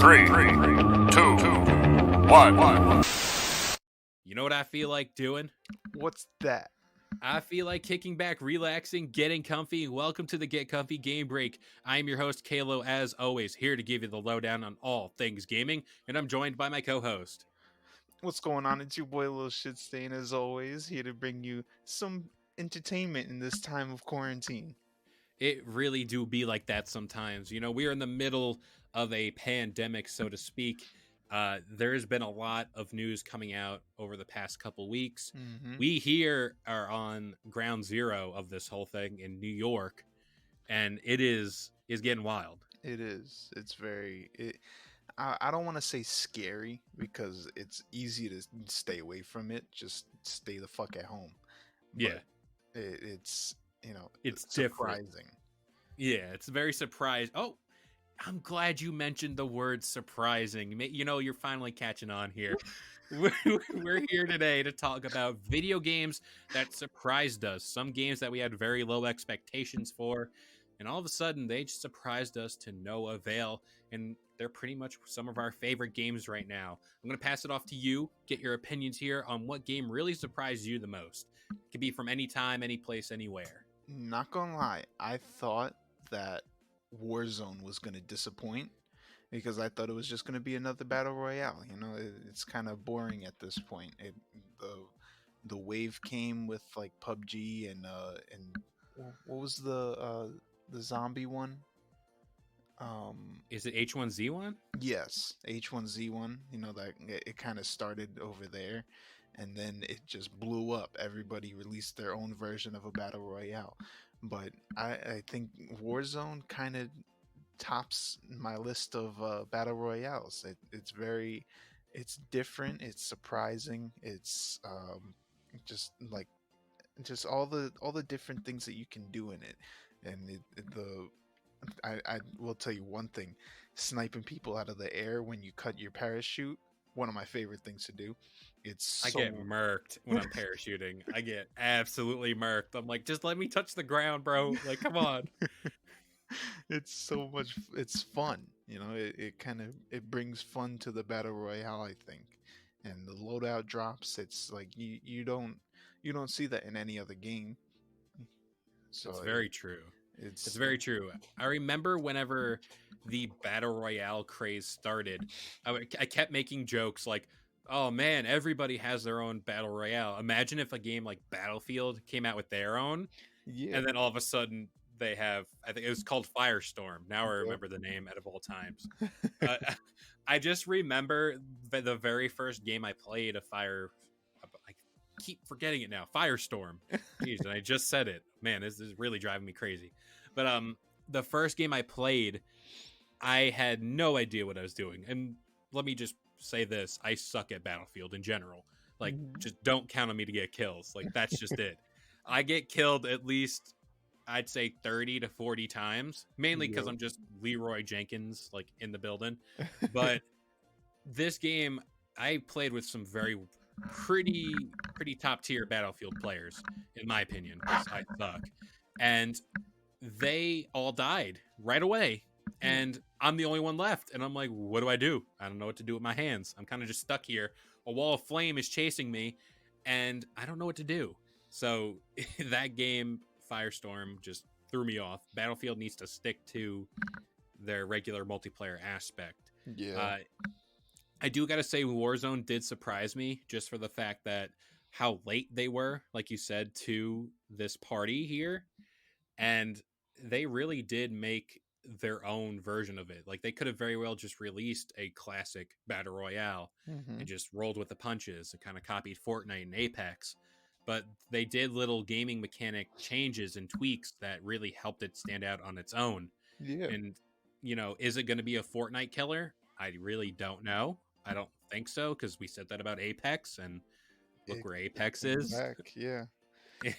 Three, two, one. You know what I feel like doing? What's that? I feel like kicking back, relaxing, getting comfy. Welcome to the Get Comfy Game Break. I am your host, Kalo, as always, here to give you the lowdown on all things gaming, and I'm joined by my co-host. What's going on? It's your boy Lil Shitstain, as always, here to bring you some entertainment in this time of quarantine. It really do be like that sometimes. You know, we are in the middle of a pandemic, so to speak. There's been a lot of news coming out over the past couple weeks. Mm-hmm. We here are on ground zero of this whole thing in New York, and it is getting wild. It is. It's very. I don't want to say scary because it's easy to stay away from it. Just stay the fuck at home. Yeah, It's it's different. surprising. Yeah, it's very surprising. Oh, I'm glad you mentioned the word surprising. You know, you're finally catching on here. We're here today to talk about video games that surprised us. Some games that we had very low expectations for, and all of a sudden they just surprised us to no avail. And they're pretty much some of our favorite games right now. I'm going to pass it off to you. Get your opinions here on what game really surprised you the most. It could be from any time, any place, anywhere. Not gonna lie, I thought that Warzone was gonna disappoint because I thought it was just gonna be another battle royale. You know, it's kind of boring at this point. The wave came with like PUBG and what was the zombie one? Is it H1Z1? Yes, H1Z1. You know that it kind of started over there, and then it just blew up. Everybody released their own version of a battle royale, but I think Warzone kind of tops my list of battle royales. It's different. It's surprising. It's just like just all the different things that you can do in it, and I will tell you one thing: sniping people out of the air when you cut your parachute. One of my favorite things to do. I get murked when I'm parachuting. I get absolutely murked. I'm like, just let me touch the ground, bro. Like, come on. It's so much. It's fun. You know, it kind of it brings fun to the battle royale, I think. And the loadout drops. It's like you don't see that in any other game. So It's very true. It's It's very true. I remember whenever the battle royale craze started, I kept making jokes like, "Oh man, everybody has their own battle royale. Imagine if a game like Battlefield came out with their own, yeah. and then all of a sudden they have. I think it was called Firestorm. Now I Yep. remember the name out of all times. Uh, I just remember the very first game I played a fire. I keep forgetting it now. Firestorm. Jeez, and I just said it. Man, this is really driving me crazy. But the first game I played, I had no idea what I was doing. And let me just say this: I suck at Battlefield in general. Like, just don't count on me to get kills. Like, that's just it. I get killed at least, I'd say 30 to 40 times, mainly because Yep. I'm just Leroy Jenkins, like, in the building. But this game, I played with some pretty top tier Battlefield players, in my opinion, because I suck. And they all died right away. And I'm the only one left. And I'm like, what do I do? I don't know what to do with my hands. I'm kind of just stuck here. A wall of flame is chasing me, and I don't know what to do. So that game, Firestorm, just threw me off. Battlefield needs to stick to their regular multiplayer aspect. Yeah. I do got to say, Warzone did surprise me just for the fact that how late they were, like you said, to this party here. And they really did make their own version of it. Like, they could have very well just released a classic battle royale and just rolled with the punches and kind of copied Fortnite and Apex. But they did little gaming mechanic changes and tweaks that really helped it stand out on its own. Yeah. And, you know, is it going to be a Fortnite killer? I really don't know. I don't think so, because we said that about Apex, and look where Apex is. Back. Yeah.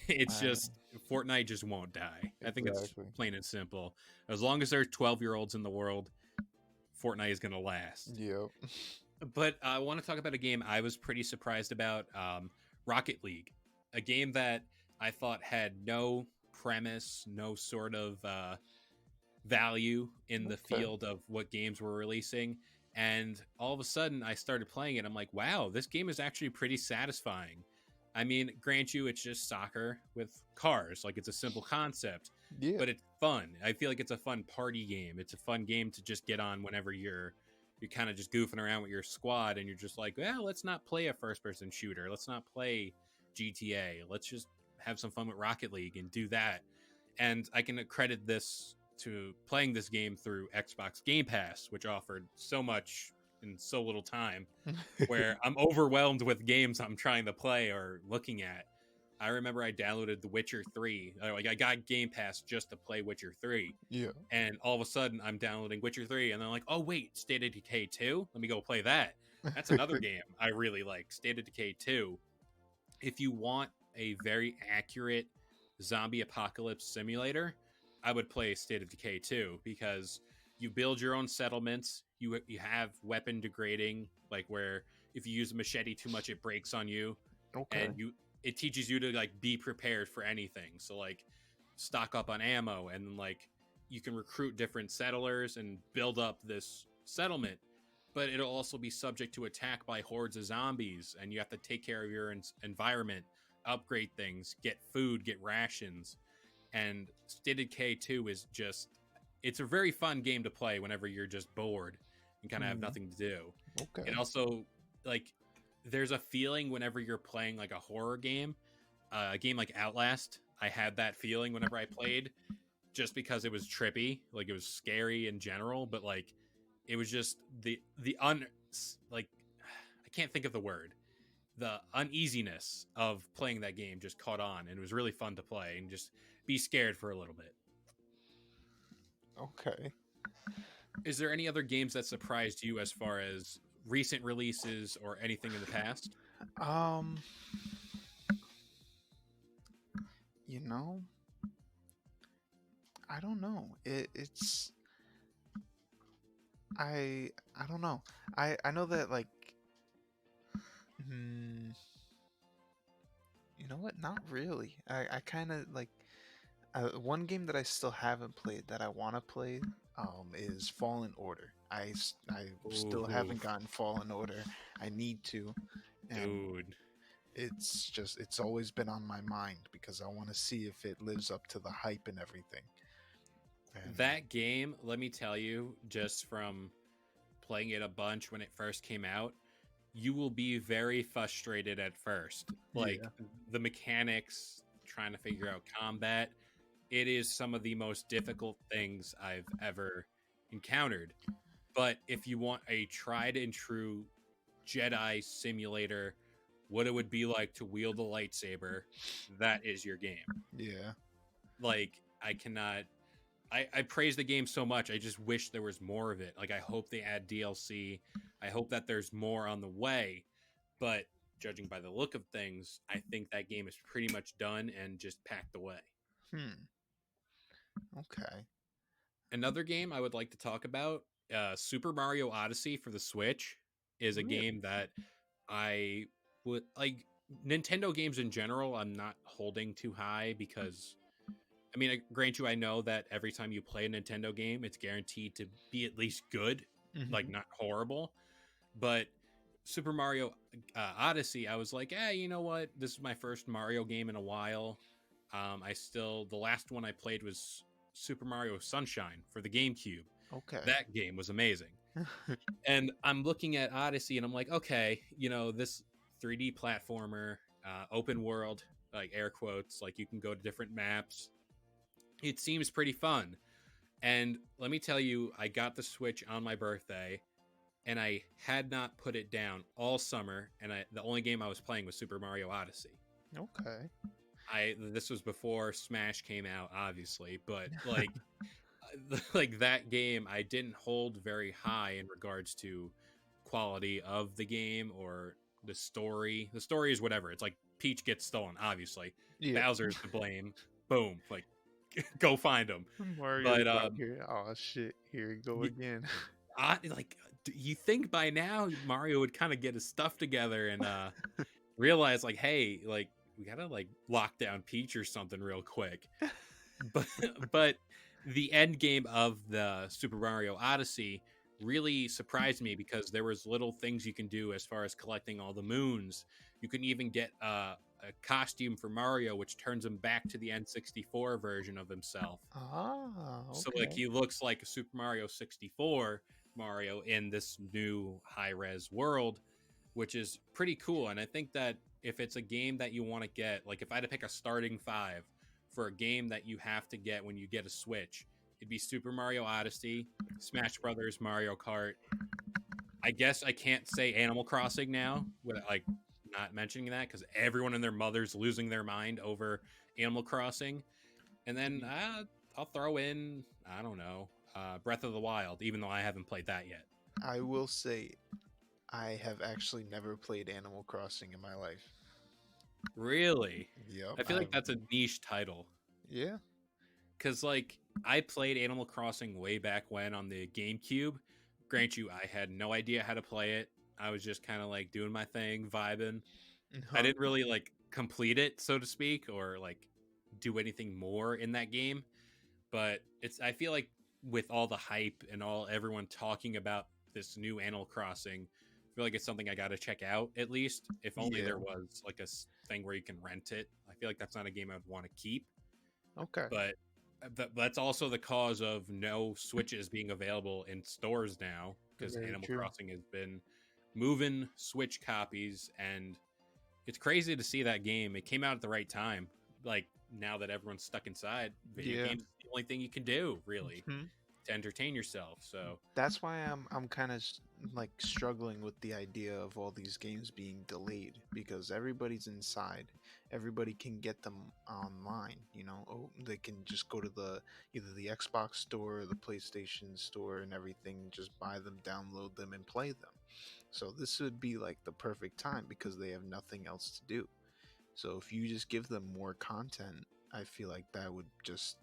It's just Fortnite just won't die. I think it's Exactly. plain and simple. As long as there are 12-year-olds in the world, Fortnite is going to last. Yep. But I want to talk about a game I was pretty surprised about, Rocket League, a game that I thought had no premise, no sort of value in the Okay. field of what games were releasing. And all of a sudden I started playing it. I'm like, wow, this game is actually pretty satisfying. I mean, grant you, it's just soccer with cars. Like, it's a simple concept, Yeah. but it's fun. I feel like it's a fun party game. It's a fun game to just get on whenever you're kind of just goofing around with your squad, and you're just like, well, let's not play a first person shooter. Let's not play GTA. Let's just have some fun with Rocket League and do that. And I can credit this to playing this game through Xbox Game Pass, which offered so much in so little time, where I'm overwhelmed with games I'm trying to play or looking at. I remember I downloaded The Witcher 3. Like, I got Game Pass just to play Witcher 3. Yeah. And all of a sudden, I'm downloading Witcher 3, and they're like, oh, wait, State of Decay 2? Let me go play that. That's another game I really like, State of Decay 2. If you want a very accurate zombie apocalypse simulator, I would play State of Decay 2, because you build your own settlements. You have weapon degrading, like where if you use a machete too much, it breaks on you. Okay. And it teaches you to like be prepared for anything. So like stock up on ammo, and like you can recruit different settlers and build up this settlement. But it'll also be subject to attack by hordes of zombies, and you have to take care of your environment, upgrade things, get food, get rations. And State of Decay 2 is just, it's a very fun game to play whenever you're just bored and kind of have nothing to do. Okay. And also, like, there's a feeling whenever you're playing like a horror game, a game like Outlast. I had that feeling whenever I played, just because it was trippy, like it was scary in general, but like it was just like, I can't think of the word. The uneasiness of playing that game just caught on, and it was really fun to play and just be scared for a little bit. Okay. Is there any other games that surprised you as far as recent releases or anything in the past? You know, I don't know. It's I don't know. I know that, like, you know what? Not really. I kind of like one game that I still haven't played that I want to play is Fallen Order. I still haven't gotten Fallen Order. I need to. And Dude, it's always been on my mind because I want to see if it lives up to the hype and everything. And that game, let me tell you, just from playing it a bunch when it first came out, you will be very frustrated at first. Like, the mechanics, trying to figure out combat, it is some of the most difficult things I've ever encountered. But if you want a tried and true Jedi simulator, what it would be like to wield a lightsaber, that is your game. Yeah. Like, I praise the game so much. I just wish there was more of it. Like, I hope they add DLC. I hope that there's more on the way. But judging by the look of things, I think that game is pretty much done and just packed away. Okay. Another game I would like to talk about, Super Mario Odyssey for the Switch, is a game that I would like. Nintendo games in general, I'm not holding too high because, I mean, I grant you, I know that every time you play a Nintendo game, it's guaranteed to be at least good, like not horrible. But Super Mario Odyssey, I was like, you know what? This is my first Mario game in a while. The last one I played was Super Mario Sunshine for the GameCube. Okay. That game was amazing. And I'm looking at Odyssey and I'm like, okay, you know, this 3D platformer, open world, like air quotes, like you can go to different maps. It seems pretty fun. And let me tell you, I got the Switch on my birthday and I had not put it down all summer. And the only game I was playing was Super Mario Odyssey. Okay. This was before Smash came out, obviously, but like, like that game, I didn't hold very high in regards to quality of the game or the story. The story is whatever. It's like Peach gets stolen, obviously. Yeah. Bowser's to blame. Boom. Like, go find him. Mario out here. Oh shit! Here we go again. Like, you think by now Mario would kind of get his stuff together and realize, like, hey, like, we gotta like lock down Peach or something real quick. But the end game of the Super Mario Odyssey really surprised me because there was little things you can do as far as collecting all the moons. You can even get a costume for Mario, which turns him back to the N64 version of himself. Ah, So like okay. he looks like a Super Mario 64 Mario in this new high res world, which is pretty cool. And I think that if it's a game that you want to get, like if I had to pick a starting five for a game that you have to get when you get a Switch, it'd be Super Mario Odyssey, Smash Brothers, Mario Kart. I guess I can't say Animal Crossing now without like not mentioning that because everyone and their mother's losing their mind over Animal Crossing. And then I'll throw in, I don't know, Breath of the Wild, even though I haven't played that yet. I will say I have actually never played Animal Crossing in my life. Really? Yep. I feel like that's a niche title. Yeah. Because, like, I played Animal Crossing way back when on the GameCube. Grant you, I had no idea how to play it. I was just kind of like doing my thing, vibing. I Uh-huh. didn't really like complete it, so to speak, or like do anything more in that game. But I feel like with all the hype and all everyone talking about this new Animal Crossing, I feel like it's something I got to check out at least. If only Yeah. there was like a thing where you can rent it. I feel like that's not a game I'd want to keep. Okay. But that's also the cause of no Switches being available in stores now because Very Animal true. Crossing has been moving Switch copies, and it's crazy to see that game. It came out at the right time. Like now that everyone's stuck inside, video Yeah. games is the only thing you can do really Mhm. to entertain yourself. So That's why I'm kind of like struggling with the idea of all these games being delayed because everybody's inside. Everybody can get them online, you know. Oh, they can just go to either the Xbox store or the PlayStation store and everything, just buy them, download them and play them. So this would be like the perfect time because they have nothing else to do. So if you just give them more content, I feel like that would just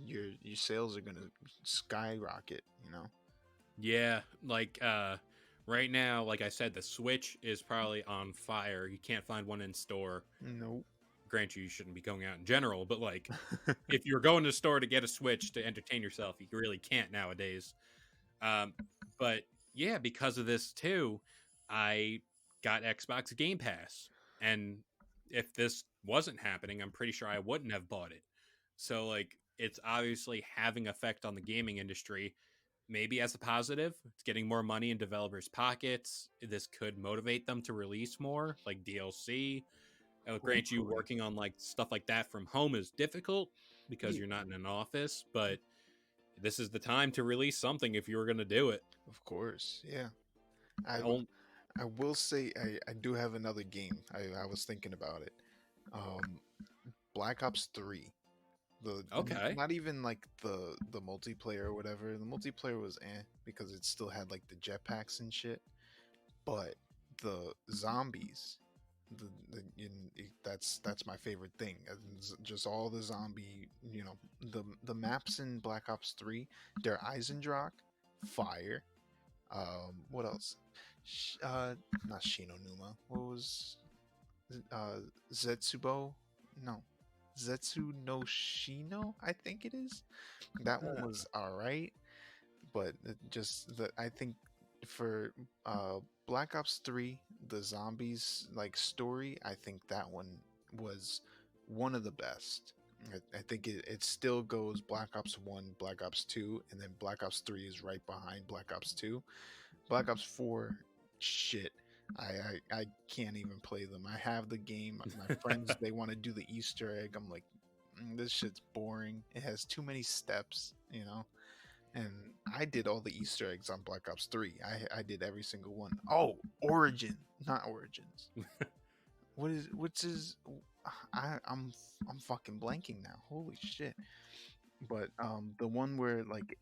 your sales are gonna skyrocket. You know. yeah, like right now, like I said, the Switch is probably on fire. You can't find one in store. Nope. Grant you shouldn't be going out in general, but like if you're going to the store to get a Switch to entertain yourself, you really can't nowadays. Um, but yeah, because of this too, I got Xbox Game Pass, and if this wasn't happening, I'm pretty sure I wouldn't have bought it. So like, it's obviously having effect on the gaming industry. Maybe as a positive, it's getting more money in developers' pockets. This could motivate them to release more, like DLC. Grant you, Hopefully. working on like stuff like that from home is difficult because Yeah, you're not in an office, but this is the time to release something if you were going to do it. of course. Yeah. I Oh, I will say I do have another game. I was thinking about it. Um, Black Ops 3. okay. Not even like the multiplayer or whatever. The multiplayer was because it still had like the jetpacks and shit. But the zombies, that's my favorite thing. Just all the zombie, the maps in Black Ops 3, Der Eisendrache, fire. What else? Sh- uh Not Shinonuma. What was Zetsubo? No. Zetsu no Shino, I think it is. That one was all right, but I think for Black Ops 3, the zombies like story, I think that one was one of the best. I think it still goes Black Ops 1, Black Ops 2, and then Black Ops 3 is right behind Black Ops 2. Black Ops 4, shit. I can't even play them. I have the game. My friends, they want to do the Easter egg. I'm like, this shit's boring. It has too many steps, you know? And I did all the Easter eggs on Black Ops 3. I did every single one. Oh, Origin, not Origins. What's his I'm fucking blanking now. Holy shit. But the one where like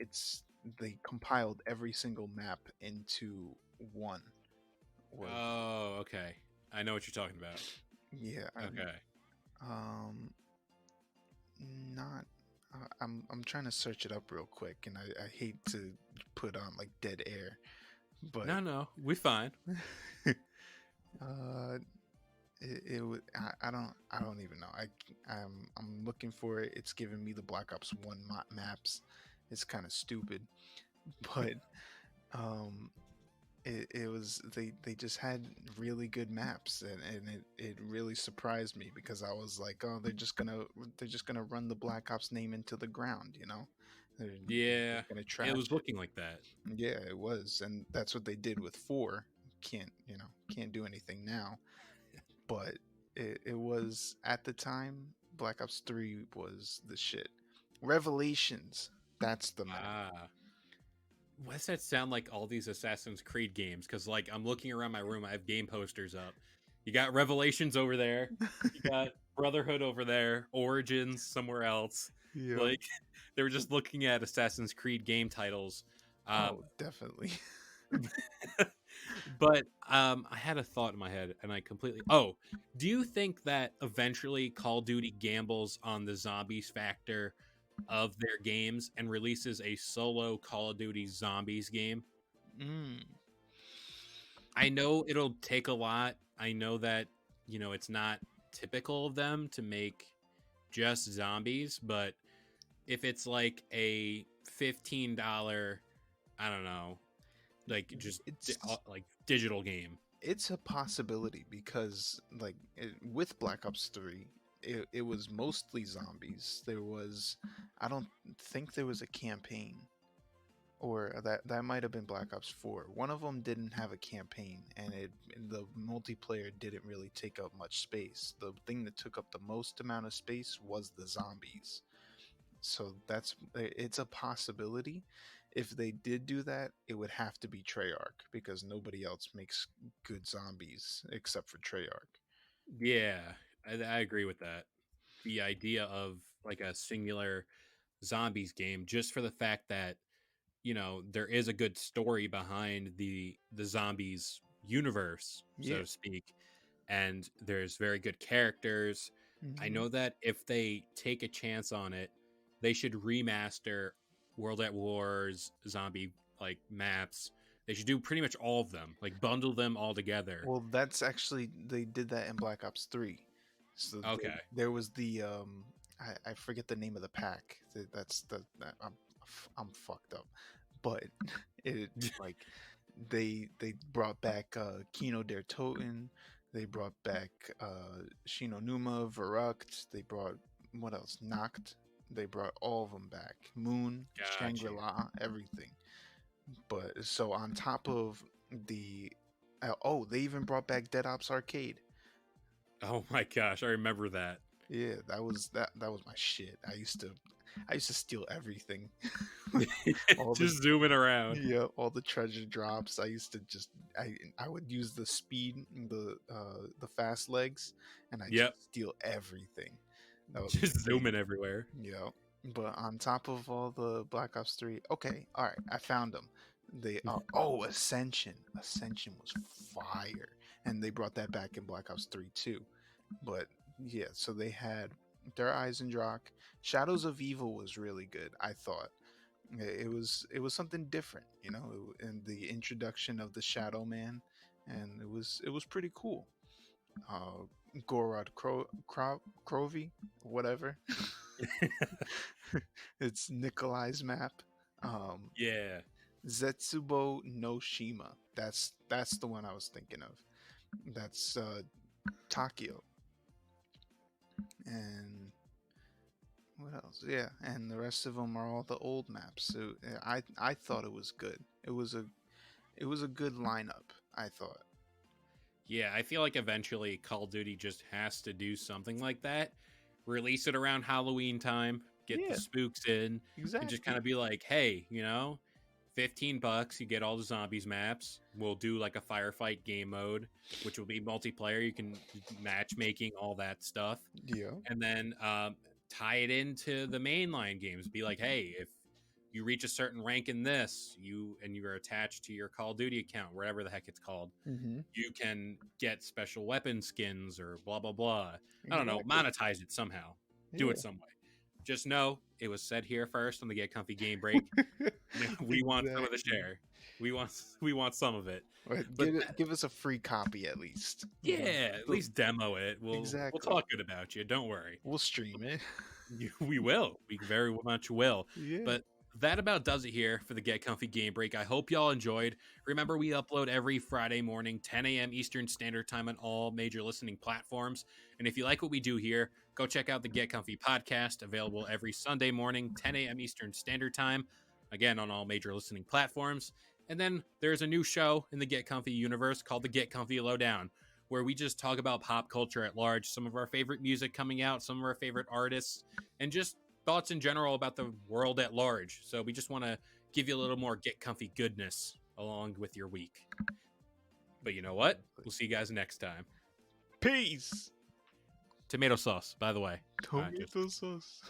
they compiled every single map into one was Oh, okay. I know what you're talking about. yeah, Okay. um not I'm trying to search it up real quick and I hate to put on like dead air, but No, we fine. uh it would I don't even know. I'm looking for it. It's giving me the Black Ops 1 maps. It's kind of stupid, but Um, it was they just had really good maps, and it really surprised me because I was like, oh, they're just gonna run the Black Ops name into the ground, you know, they're Yeah, just gonna it trash was it. looking like that. Yeah, it was, and that's what they did with 4. Can't do anything now, but it was at the time. Black Ops 3 was the shit. Revelations, that's the map. Ah, why does that sound like all these Assassin's Creed games? Because like I'm looking around my room, I have game posters up. You got Revelations over there. You got Brotherhood over there. Origins somewhere else. Yeah. Like they were just looking at Assassin's Creed game titles. Um, Oh, definitely. but I had a thought in my head, and I completely. Oh, do you think that eventually Call of Duty gambles on the zombies factor of their games and releases a solo Call of Duty Zombies game? Mm. I know it'll take a lot. I know that, it's not typical of them to make just zombies, but if it's like a $15, I don't know, like just It's like digital game. it's a possibility because with Black Ops 3, it was mostly zombies. I don't think there was a campaign, or that might have been Black Ops 4. One of them didn't have a campaign, and the multiplayer didn't really take up much space. The thing that took up the most amount of space was the zombies. So it's a possibility. If they did do that, it would have to be Treyarch because nobody else makes good zombies except for Treyarch. Yeah, I agree with that. The idea of like a singular zombies game, just for the fact that there is a good story behind the zombies universe, so Yeah. to speak, and there's very good characters. I Hmm. know that if they take a chance on it, they should remaster World at War's zombie like maps. They should do pretty much all of them, like bundle them all together. Well, that's actually they did that in Black Ops 3. So Okay. there was the I forget the name of the pack. That's I'm fucked up, but it like they brought back Kino der Toten. They brought back Shinonuma, Verrucht. They brought what else? Nacht. They brought all of them back. Moon, Gotcha. Shangri-La, everything. But so on top of the they even brought back Dead Ops Arcade. Oh my gosh, I remember that. Yeah, that was my shit. I used to steal everything. all the Just zooming around. Yeah, all the treasure drops. I used to just I would use the fast legs, and I just Yep. steal everything. That was Just my thing. zooming everywhere. Yeah. But on top of all the Black Ops 3, okay, all right, I found them. They Ascension. Ascension was fire. And they brought that back in Black Ops 3 too. But yeah, so they had Der Eisendrache. Shadows of Evil was really good, I thought. It was something different, and the introduction of the Shadow Man, and it was pretty cool. Uh Gorod Krovy, whatever. It's Nikolai's map. Um, Yeah. Zetsubo no Shima. That's the one I was thinking of. That's Takio. And what else? Yeah, and the rest of them are all the old maps. So I thought it was good. It was a good lineup, I thought. Yeah, I feel like eventually Call of Duty just has to do something like that. Release it around Halloween time, get the Yeah, spooks in, and just kind exactly. of be like, hey, $15, you get all the zombies maps. We'll do like a firefight game mode, which will be multiplayer. You can matchmaking, all that stuff. Yeah. And then tie it into the mainline games. Be like, hey, if you reach a certain rank in this, you're attached to your Call of Duty account, whatever the heck it's called, Mm-hmm. you can get special weapon skins or blah blah blah. I don't know, Exactly. monetize it somehow. Do it Yeah. some way. Just know it was said here first on the Get Comfy Game Break. We want some of the Exactly. share. We want some of it. Right, But give us a free copy at least. yeah, at So- least demo it. We'll exactly. talk good about you. Don't worry. We'll stream it. We will. We very much will. Yeah. But that about does it here for the Get Comfy Game Break. I hope y'all enjoyed. Remember, we upload every Friday morning, 10 a.m. Eastern Standard Time on all major listening platforms. And if you like what we do here, go check out the Get Comfy podcast, available every Sunday morning, 10 a.m. Eastern Standard Time, again on all major listening platforms. And then there's a new show in the Get Comfy universe called the Get Comfy Lowdown, where we just talk about pop culture at large, some of our favorite music coming out, some of our favorite artists, and just thoughts in general about the world at large. So we just want to give you a little more Get Comfy goodness along with your week. But you know what? We'll see you guys next time. Peace. Tomato sauce, by the way. Tomato sauce.